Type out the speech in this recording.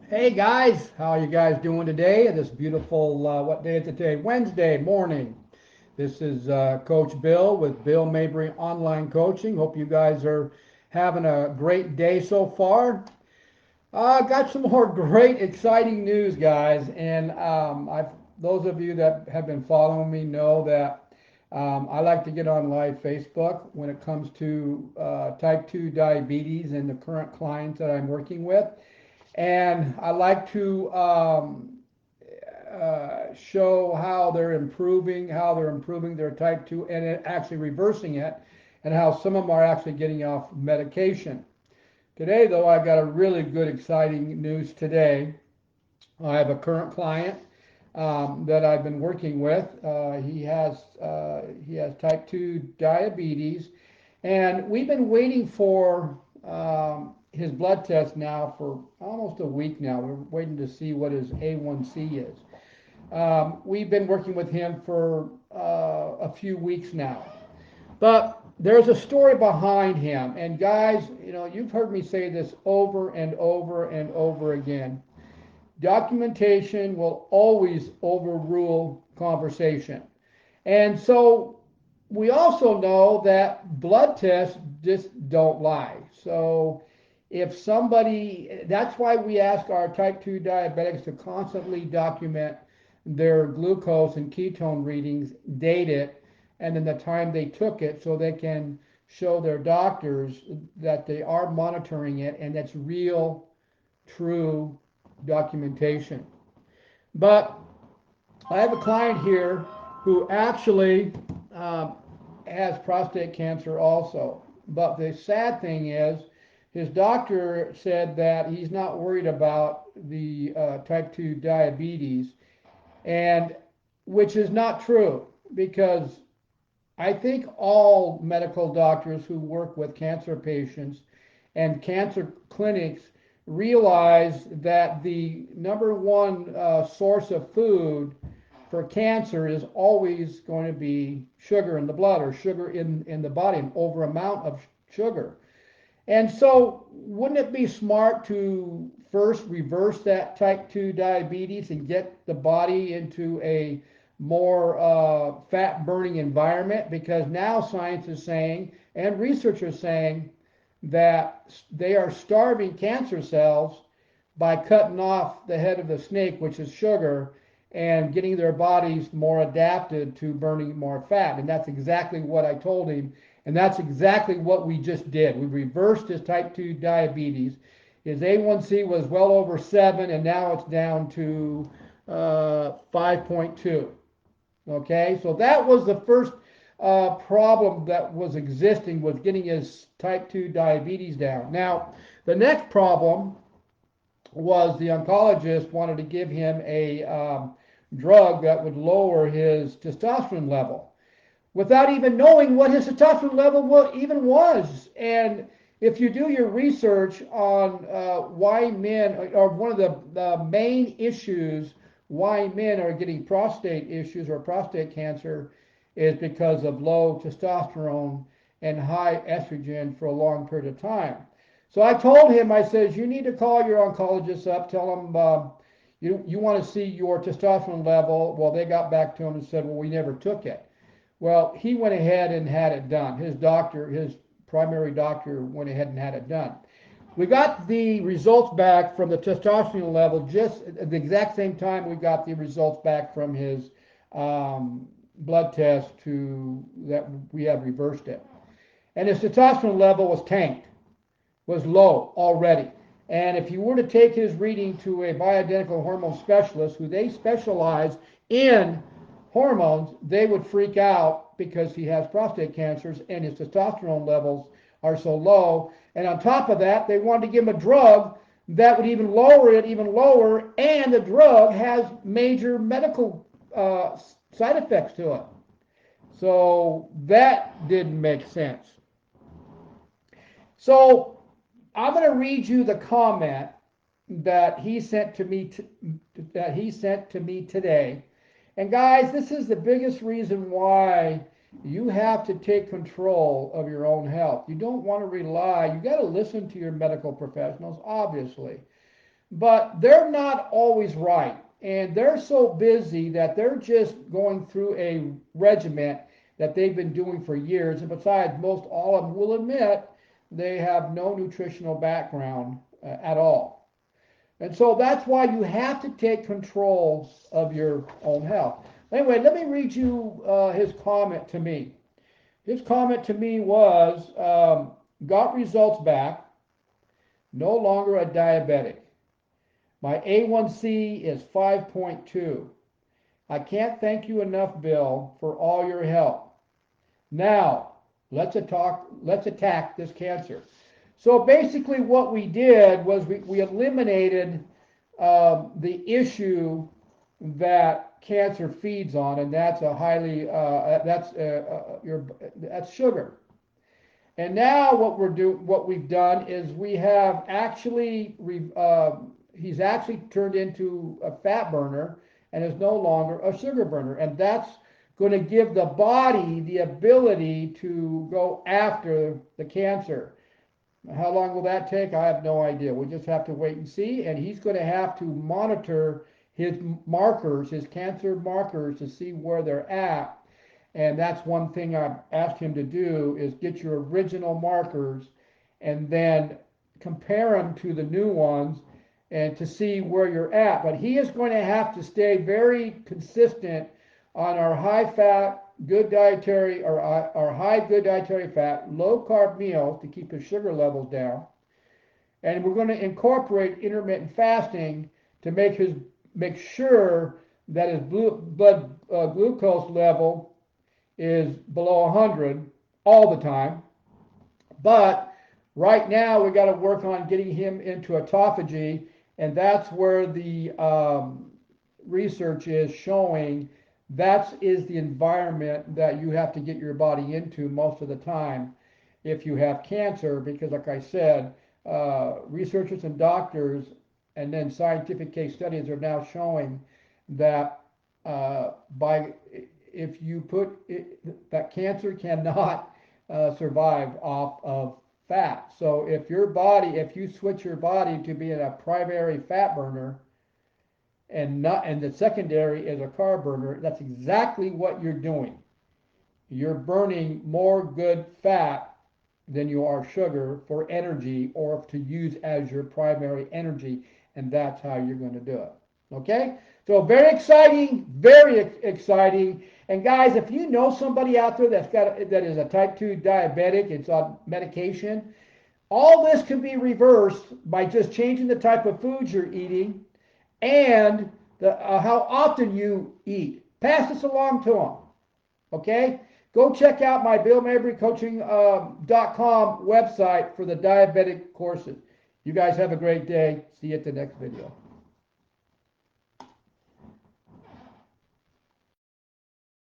Hey guys, how are you guys doing today? This beautiful, what day is it today? Wednesday morning. This is Coach Bill with Bill Mabry Online Coaching. Hope you guys are having a great day so far. Got some more great, exciting news, guys. And those of you that have been following me know that I like to get on live Facebook when it comes to type 2 diabetes and the current clients that I'm working with. And I like to show how they're improving their type 2 and actually reversing it, and how some of them are actually getting off medication. Today, though, I got a really good, exciting news today. I have a current client that I've been working with. He has type 2 diabetes, and we've been waiting for his blood test now for almost a week now. We're waiting to see what his A1C is. We've been working with him for a few weeks now. But there's a story behind him. And guys, you've heard me say this over and over and over again. Documentation will always overrule conversation. And so we also know that blood tests just don't lie. So if somebody, that's why we ask our type 2 diabetics to constantly document their glucose and ketone readings, date it, and then the time they took it so they can show their doctors that they are monitoring it and that's real, true documentation. But I have a client here who actually has prostate cancer also. But the sad thing is, his doctor said that he's not worried about the type 2 diabetes, and which is not true, because I think all medical doctors who work with cancer patients and cancer clinics realize that the number one source of food for cancer is always going to be sugar in the blood, or sugar in the body, an over amount of sugar. And so wouldn't it be smart to first reverse that type 2 diabetes and get the body into a more fat burning environment? Because now science is saying, and research is saying, that they are starving cancer cells by cutting off the head of the snake, which is sugar, and getting their bodies more adapted to burning more fat. And that's exactly what I told him. And that's exactly what we just did. We reversed his type 2 diabetes. His A1C was well over 7, and now it's down to 5.2. Okay, so that was the first problem that was existing, was getting his type 2 diabetes down. Now, the next problem was the oncologist wanted to give him a drug that would lower his testosterone level, without even knowing what his testosterone level even was. And if you do your research on why men, or one of the main issues why men are getting prostate issues or prostate cancer, is because of low testosterone and high estrogen for a long period of time. So I told him, I says, you need to call your oncologist up, tell them you want to see your testosterone level. Well, they got back to him and said, well, we never took it. Well, he went ahead and had it done. His doctor, his primary doctor, went ahead and had it done. We got the results back from the testosterone level just at the exact same time we got the results back from his blood test that we have reversed it. And his testosterone level was tanked, was low already. And if you were to take his reading to a bioidentical hormone specialist, who they specialize in hormones, they would freak out because he has prostate cancers and his testosterone levels are so low. And on top of that, they wanted to give him a drug that would even lower it even lower, and the drug has major medical side effects to it. So that didn't make sense. So I'm going to read you the comment that he sent to me today. And guys, this is the biggest reason why you have to take control of your own health. You don't want to rely, you got to listen to your medical professionals, obviously. but they're not always right. And they're so busy that they're just going through a regimen that they've been doing for years. And besides, most all of them will admit they have no nutritional background at all. And so that's why you have to take control of your own health. Anyway, let me read you his comment to me. His comment to me was, got results back, no longer a diabetic. My A1C is 5.2. I can't thank you enough, Bill, for all your help. Now, let's attack this cancer. So basically what we did was we eliminated the issue that cancer feeds on, and that's a highly that's sugar. And now what we've done is we have actually he's actually turned into a fat burner and is no longer a sugar burner, and that's going to give the body the ability to go after the cancer. How long will that take? I have no idea. We just have to wait and see. And he's going to have to monitor his markers, his cancer markers, to see where they're at. And that's one thing I've asked him to do, is get your original markers and then compare them to the new ones and to see where you're at. But he is going to have to stay very consistent on our high fat, good dietary, or our high good dietary fat, low carb meals to keep his sugar levels down. And we're going to incorporate intermittent fasting to make sure that his blood glucose level is below 100 all the time. But right now we got to work on getting him into autophagy, and that's where the research is showing that is the environment that you have to get your body into most of the time if you have cancer, because like I said, researchers and doctors and then scientific case studies are now showing that if you put that cancer cannot survive off of fat. So if you switch your body to being a primary fat burner and the secondary is a carb burner, that's exactly what you're doing. You're burning more good fat than you are sugar for energy, or to use as your primary energy, and that's how you're going to do it. Okay? So very exciting, very exciting. And guys, if you know somebody out there that is a type 2 diabetic, it's on medication, all this can be reversed by just changing the type of foods you're eating and how often you eat. Pass this along to them. Okay? Go check out my BillMabryCoaching.com website for the diabetic courses. You guys have a great day. See you at the next video.